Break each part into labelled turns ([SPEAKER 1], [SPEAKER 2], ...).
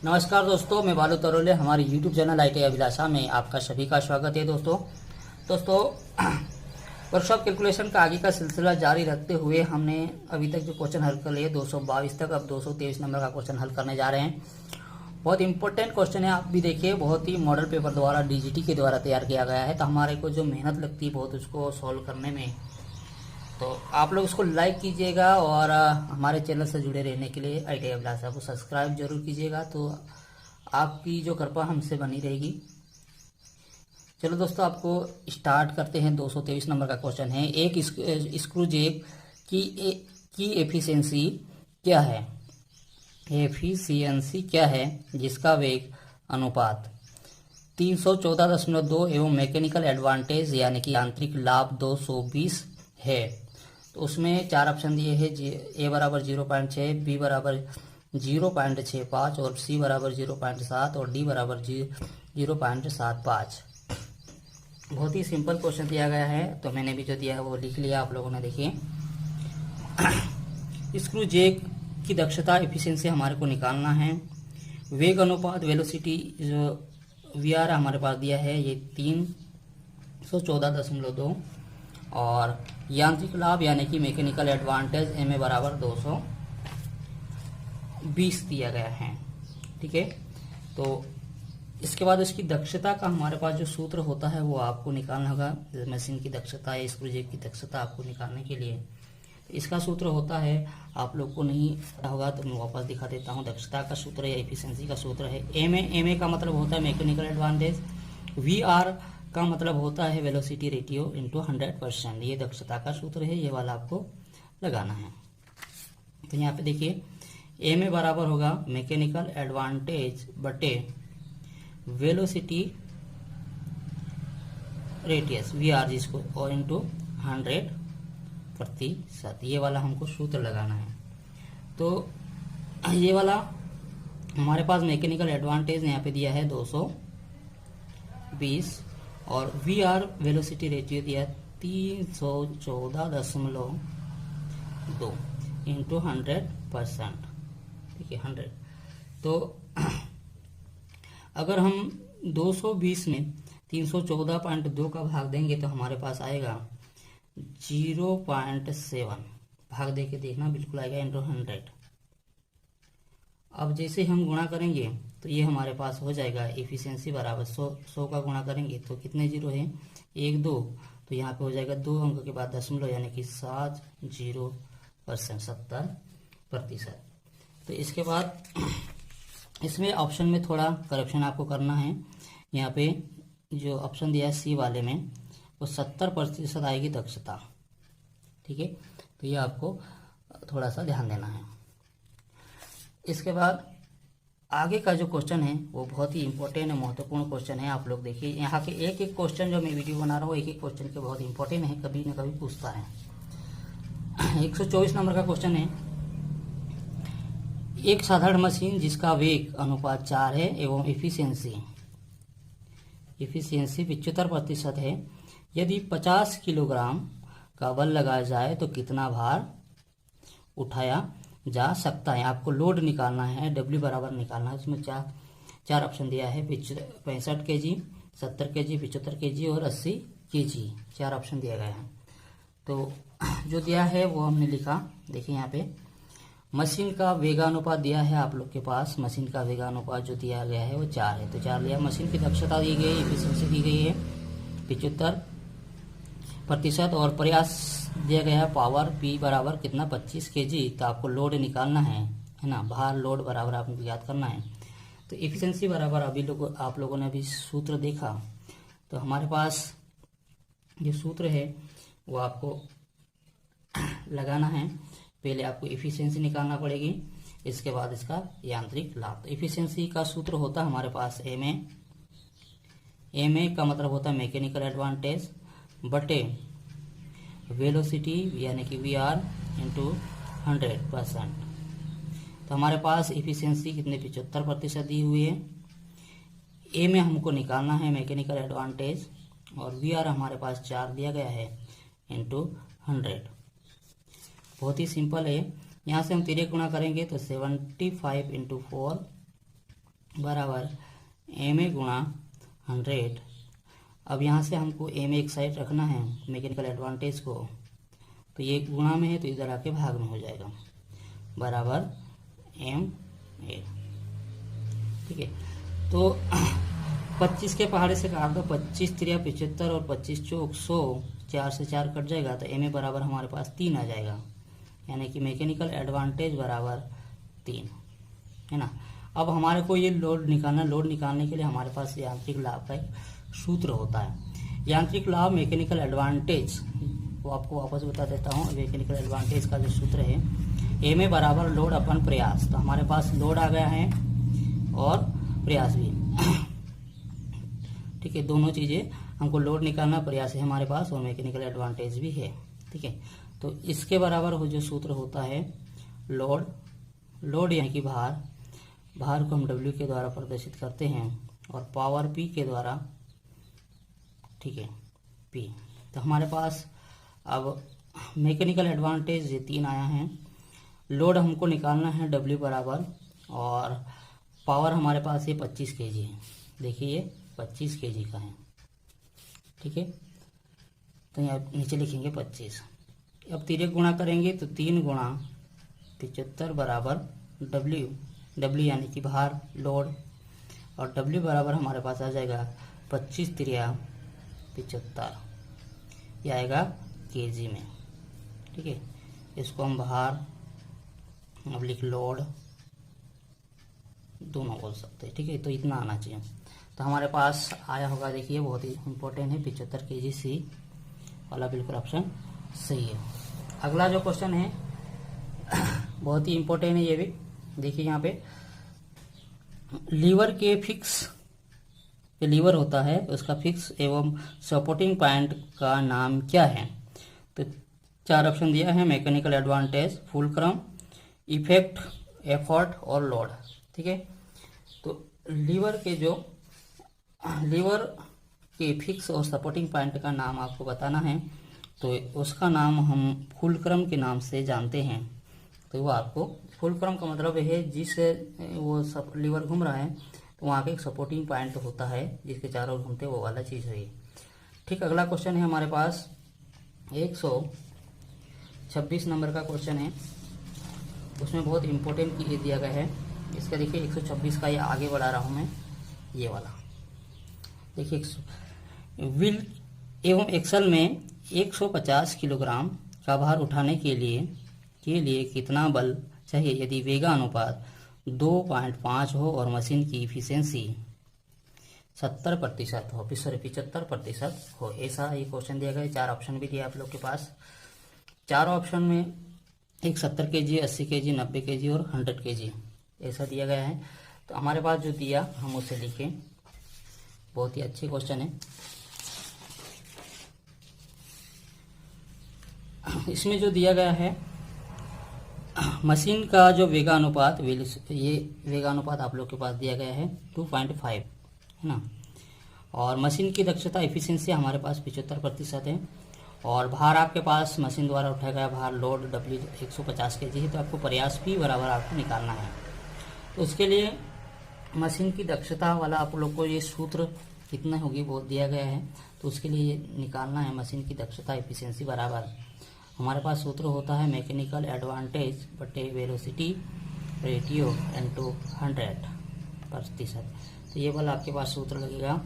[SPEAKER 1] नमस्कार दोस्तों, मैं बालू तरोले। हमारे YouTube चैनल ITI अभिलाषा में आपका सभी का स्वागत है। दोस्तों वर्कशॉप कैलकुलेशन का आगे का सिलसिला जारी रखते हुए हमने अभी तक जो क्वेश्चन हल कर लिए 222 तक, अब 223 नंबर का क्वेश्चन हल करने जा रहे हैं। बहुत इंपॉर्टेंट क्वेश्चन है, आप भी देखिए। बहुत ही मॉडल पेपर द्वारा DGT के द्वारा तैयार किया गया है, तो हमारे को जो मेहनत लगती है बहुत उसको सॉल्व करने में, तो आप लोग इसको लाइक कीजिएगा और हमारे चैनल से जुड़े रहने के लिए ITI अभिलाषा को सब्सक्राइब जरूर कीजिएगा, तो आपकी जो कृपा हमसे बनी रहेगी। चलो दोस्तों, आपको स्टार्ट करते हैं। 223 नंबर का क्वेश्चन है। एक स्क्रू जेब की एफिशिएंसी क्या है? एफिशिएंसी क्या है जिसका वेग अनुपात 314.2 एवं मैकेनिकल एडवांटेज यानी कि यांत्रिक लाभ 220 है। तो उसमें चार ऑप्शन दिए हैं। ए बराबर 0.6, बी बराबर 0.65 और सी बराबर 0.7 और डी बराबर 0.75। बहुत ही सिंपल क्वेश्चन दिया गया है, तो मैंने भी जो दिया है वो लिख लिया। आप लोगों ने देखिए, स्क्रू जेक की दक्षता एफिशिएंसी हमारे को निकालना है। वेग अनुपात वेलोसिटी जो VR हमारे पास दिया है ये 314.2 और यांत्रिक लाभ यानी कि मैकेनिकल एडवांटेज MA बराबर 220 दिया गया है। ठीक है, तो इसके बाद इसकी दक्षता का हमारे पास जो सूत्र होता है वो आपको निकालना होगा। मशीन की दक्षता या स्क्रू जेब की दक्षता आपको निकालने के लिए इसका सूत्र होता है, आप लोग को नहीं पता होगा तो मैं वापस दिखा देता हूँ। दक्षता का सूत्र या एफिशिएंसी का सूत्र है MA का मतलब होता है मैकेनिकल एडवांटेज, VR का मतलब होता है वेलोसिटी रेटियो इंटू 100%। ये दक्षता का सूत्र है, ये वाला आपको लगाना है। तो यहाँ पे देखिए, MA बराबर होगा मैकेनिकल एडवांटेज बटे वेलोसिटी रेडियस VR जिसको और इंटू 100%। ये वाला हमको सूत्र लगाना है। तो ये वाला हमारे पास मैकेनिकल एडवांटेज यहाँ पे दिया है 220 और VR वेलोसिटी रेशियो दिया 314.2 इंटू 100%। ठीक है, 100। तो अगर हम 220 में 314.2 का भाग देंगे तो हमारे पास आएगा 0.7। भाग दे के देखना, बिल्कुल आएगा इंटू 100। अब जैसे हम गुणा करेंगे तो ये हमारे पास हो जाएगा एफिशिएंसी बराबर 100 का गुणा करेंगे तो कितने जीरो है? 1 2, तो यहाँ पे हो जाएगा 2 अंक के बाद दशमलव यानी कि 70%। तो इसके बाद इसमें ऑप्शन में थोड़ा करेक्शन आपको करना है। यहाँ पे जो ऑप्शन दिया है सी वाले में वो 70% आएगी दक्षता। ठीक है, तो ये आपको थोड़ा सा ध्यान देना है। इसके बाद आगे का जो क्वेश्चन है वो बहुत ही इंपॉर्टेंट है, महत्वपूर्ण क्वेश्चन है। आप लोग देखिए, यहाँ के एक एक क्वेश्चन जो मैं वीडियो बना रहा हूँ, एक एक क्वेश्चन के बहुत इंपॉर्टेंट है, कभी न कभी पूछता है। 124 नंबर का क्वेश्चन है। एक साधारण मशीन जिसका वेग अनुपात 4 है एवं एफिशिएंसी 75% है, यदि 50 किलोग्राम का बल लगाया जाए तो कितना भार उठाया जा सकता है? आपको लोड निकालना है, W बराबर निकालना है। इसमें चार ऑप्शन दिया है, 65 kg, 70 kg, 75 kg और 80 kg। चार ऑप्शन दिया गया है। तो जो दिया है वो हमने लिखा। देखिए यहाँ पे मशीन का वेगानुपात दिया है आप लोग के पास। मशीन का वेगानुपात जो दिया गया है वो 4 है, तो 4 लिया। मशीन की दक्षता दी गई, एफिशिएंसी दी गई है 75% और प्रयास दिया गया है पावर P बराबर कितना 25 kg। तो आपको लोड निकालना है ना, भार लोड बराबर आपको याद करना है। तो एफिशिएंसी बराबर आप लोगों ने अभी सूत्र देखा, तो हमारे पास जो सूत्र है वो आपको लगाना है। पहले आपको एफिशिएंसी निकालना पड़ेगी, इसके बाद इसका यांत्रिक लाभ। तो एफिशिएंसी का सूत्र होता है हमारे पास MA का मतलब होता है मैकेनिकल एडवांटेज बटे वेलोसिटी यानी कि VR इंटू 100%। तो हमारे पास एफिशिएंसी कितने 75% दी हुई है। MA हमको निकालना है मैकेनिकल एडवांटेज और VR हमारे पास 4 दिया गया है इंटू 100। बहुत ही सिंपल है। यहाँ से हम तिरक गुणा करेंगे तो 75 इंटू 4 बराबर एम ए गुणा 100। अब यहाँ से हमको एम एक साइड रखना है मैकेनिकल एडवांटेज को, तो ये गुणा में है तो इधर आके भाग में हो जाएगा, बराबर एम ए। ठीक है, तो 25 के पहाड़े से काट दो, 25 3 75 और 25 चौक 100, 4 से 4 कट जाएगा तो एम ए बराबर हमारे पास 3 आ जाएगा, यानी कि मैकेनिकल एडवांटेज बराबर 3 है ना। अब हमारे को ये लोड निकालना, लोड निकालने के लिए हमारे पास यांत्रिक लाभ का एक सूत्र होता है। यांत्रिक लाभ मैकेनिकल एडवांटेज वो आपको वापस बता देता हूँ। मैकेनिकल एडवांटेज का जो सूत्र है एम ए बराबर लोड अपन प्रयास, तो हमारे पास लोड आ गया है और प्रयास भी। ठीक है, दोनों चीजें हमको लोड निकालना, प्रयास है हमारे पास और मैकेनिकल एडवांटेज भी है। ठीक है, तो इसके बराबर हो जो सूत्र होता है लोड, लोड यानी कि भार, भार को हम W के द्वारा प्रदर्शित करते हैं और पावर P के द्वारा, ठीक है, P। तो हमारे पास अब मैकेनिकल एडवांटेज ये 3 आया है। लोड हमको निकालना है W बराबर, और पावर हमारे पास ये 25 kg है। देखिए ये 25 kg का है। ठीक है, तो यहाँ नीचे लिखेंगे 25। अब तिर्यक गुणा करेंगे तो 3 गुणा 75 बराबर W, W यानी कि भार लोड, और W बराबर हमारे पास आ जाएगा 25 3 75, यह आएगा केजी में। ठीक है, इसको हम भार अब लिख लोड दोनों बोल सकते हैं। ठीक है, तो इतना आना चाहिए। तो हमारे पास आया होगा, देखिए बहुत ही इम्पोर्टेंट है, 75 kg सी वाला बिल्कुल ऑप्शन सही है। अगला जो क्वेश्चन है बहुत ही इम्पोर्टेंट है ये भी। देखिए यहाँ पे लीवर के फिक्स, लीवर होता है उसका फिक्स एवं सपोर्टिंग पॉइंट का नाम क्या है। तो 4 ऑप्शन दिया है, mechanical advantage, fulcrum, effect, effort और लोड। ठीक है, तो लीवर के फिक्स और सपोर्टिंग पॉइंट का नाम आपको बताना है, तो उसका नाम हम फुलक्रम के नाम से जानते हैं। तो वो आपको, फुलक्रम का मतलब है जिस वो सब लीवर घूम रहा है तो वहाँ के एक सपोर्टिंग पॉइंट होता है जिसके चारों ओर घूमते, वो वाला चीज़ है। ठीक, अगला क्वेश्चन है हमारे पास 126 नंबर का क्वेश्चन है। उसमें बहुत इंपॉर्टेंट ये दिया गया है। इसका देखिए 126 का ये आगे बढ़ा रहा हूँ मैं, ये वाला देखिए, व्हील एवं एक्सल में 150 किलोग्राम का भार उठाने के लिए कितना बल चाहिए यदि वेगा अनुपात 2.5 हो और मशीन की इफिशियंसी 70% हो, 75% हो। ऐसा ये क्वेश्चन दिया गया है। 4 ऑप्शन भी दिया आप लोग के पास। 4 ऑप्शन में एक 70 kg, 80 kg, 90 kg और 100 kg ऐसा दिया गया है। तो हमारे पास जो दिया हम उसे लिखें। बहुत ही अच्छे क्वेश्चन है। इसमें जो दिया गया है मशीन का जो वेगानुपात, ये वेगानुपात आप लोग के पास दिया गया है 2.5 है ना, और मशीन की दक्षता एफिशिएंसी हमारे पास 75% है, और भार आपके पास मशीन द्वारा उठाया गया भार लोड W 150 kg है। तो आपको प्रयास P बराबर आपको निकालना है। तो उसके लिए मशीन की दक्षता वाला आप लोग को ये सूत्र कितना होगी वो दिया गया है, तो उसके लिए निकालना है मशीन की दक्षता एफिशिएंसी बराबर। हमारे पास सूत्र होता है मैकेनिकल एडवांटेज बटे वेलोसिटी रेटियो इनटू 100%। तो ये वाला आपके पास सूत्र लगेगा।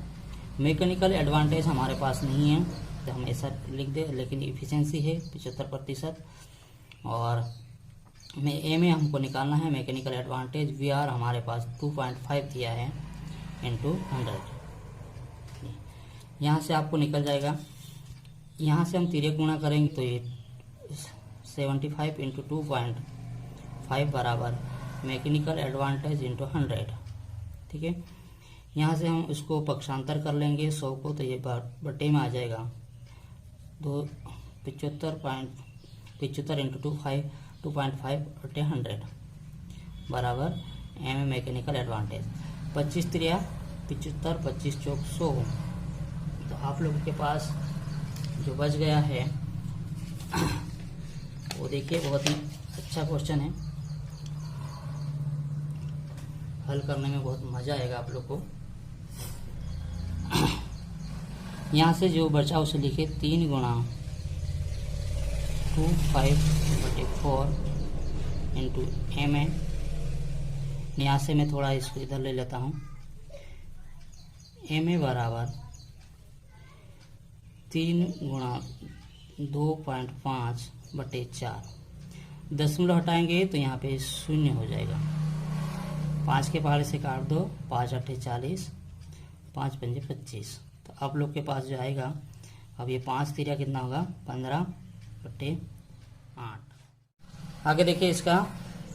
[SPEAKER 1] मैकेनिकल एडवांटेज हमारे पास नहीं है तो हम ऐसा लिख दे, लेकिन इफिशिएंसी है 75%, और में हमको निकालना है मैकेनिकल एडवांटेज। VR हमारे पास 2.5 दिया है इंटू 100। यहाँ से आपको निकल जाएगा। यहाँ से हम तिर्यक गुणा करेंगे तो ये 75 इंटू 2.5 बराबर मैकेनिकल एडवांटेज इंटू 100। ठीक है, यहाँ से हम इसको पक्षांतर कर लेंगे 100 को, तो ये बटे में आ जाएगा 75 इंटू 2.5 बटे 100 बराबर एम मैकेनिकल एडवांटेज। 25 3 75, 25 चौक 100। तो आप लोगों के पास जो बच गया है वो देखिए, बहुत ही अच्छा क्वेश्चन है। हल करने में बहुत मज़ा आएगा आप लोग को। यहाँ से जो बचा उसे लिखे 3 गुणा 25/4 इंटू mn। यहाँ से मैं थोड़ा इसको इधर ले लेता हूँ। ma बराबर 3 गुणा 2.5/4। दशमलव हटाएंगे तो यहाँ पे 0 हो जाएगा। 5 के पहाड़े से काट दो, 5 8 40, 5 पंजे 25। तो आप लोग के पास जो आएगा, अब ये 5 तिरिया कितना होगा, 15/8। आगे देखिए इसका,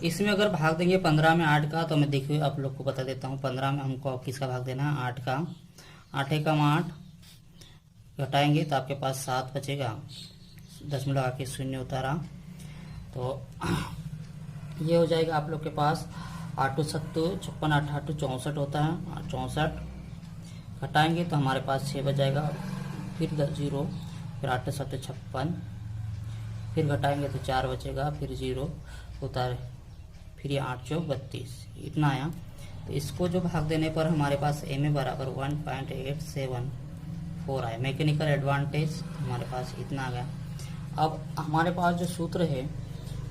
[SPEAKER 1] इसमें अगर भाग देंगे 15 में 8 का, तो मैं देखिए आप लोग को बता देता हूँ। 15 में हमको किसका भाग देना है, 8 का। 8 एकम 8 घटाएंगे तो आपके पास 7 बचेगा। दशमलव आके 0 उतारा तो ये हो जाएगा आप लोग के पास 8 7 56 8 8 64 होता है। 64 घटाएंगे तो हमारे पास 6 बच जाएगा। फिर 0, फिर 8 7 56, फिर घटाएंगे तो 4 बचेगा, फिर 0 उतारे, फिर ये 8 चौक 32, इतना आया। तो इसको जो भाग देने पर हमारे पास ma बराबर 1.874 आया। मैकेनिकल एडवांटेज हमारे पास इतना आ गया। अब हमारे पास जो सूत्र है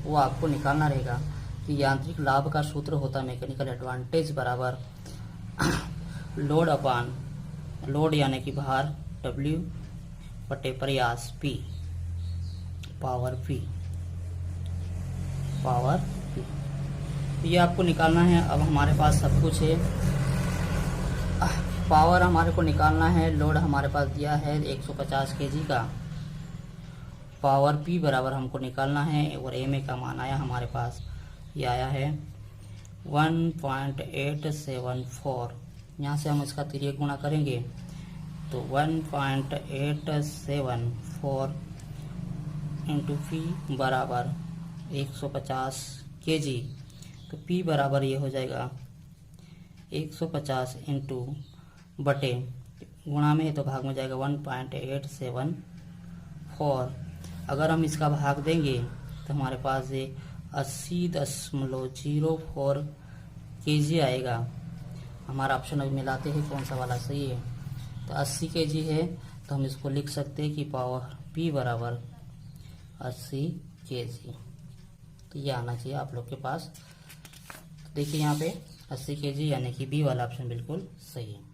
[SPEAKER 1] वो आपको निकालना रहेगा कि यांत्रिक लाभ का सूत्र होता है मैकेनिकल एडवांटेज बराबर लोड अपान लोड यानी कि भार W बटे प्रयास P पावर P। ये आपको निकालना है। अब हमारे पास सब कुछ है। पावर हमारे को निकालना है। लोड हमारे पास दिया है 150 kg का। पावर P बराबर हमको निकालना है और ma का मान आया हमारे पास, ये आया है 1.874। यहाँ से हम इसका तिर्यक गुणा करेंगे तो 1.874 इंटू P बराबर 150 kg। तो P बराबर ये हो जाएगा 150 इंटू बटे, गुणा में है तो भाग में जाएगा 1.874। अगर हम इसका भाग देंगे तो हमारे पास ये 80.04 kg आएगा। हमारा ऑप्शन अभी मिलाते हैं कौन सा वाला सही है। तो 80 kg है तो हम इसको लिख सकते हैं कि पावर P बराबर 80 kg। तो ये आना चाहिए आप लोग के पास। देखिए यहाँ पे 80 kg यानी कि बी वाला ऑप्शन बिल्कुल सही है।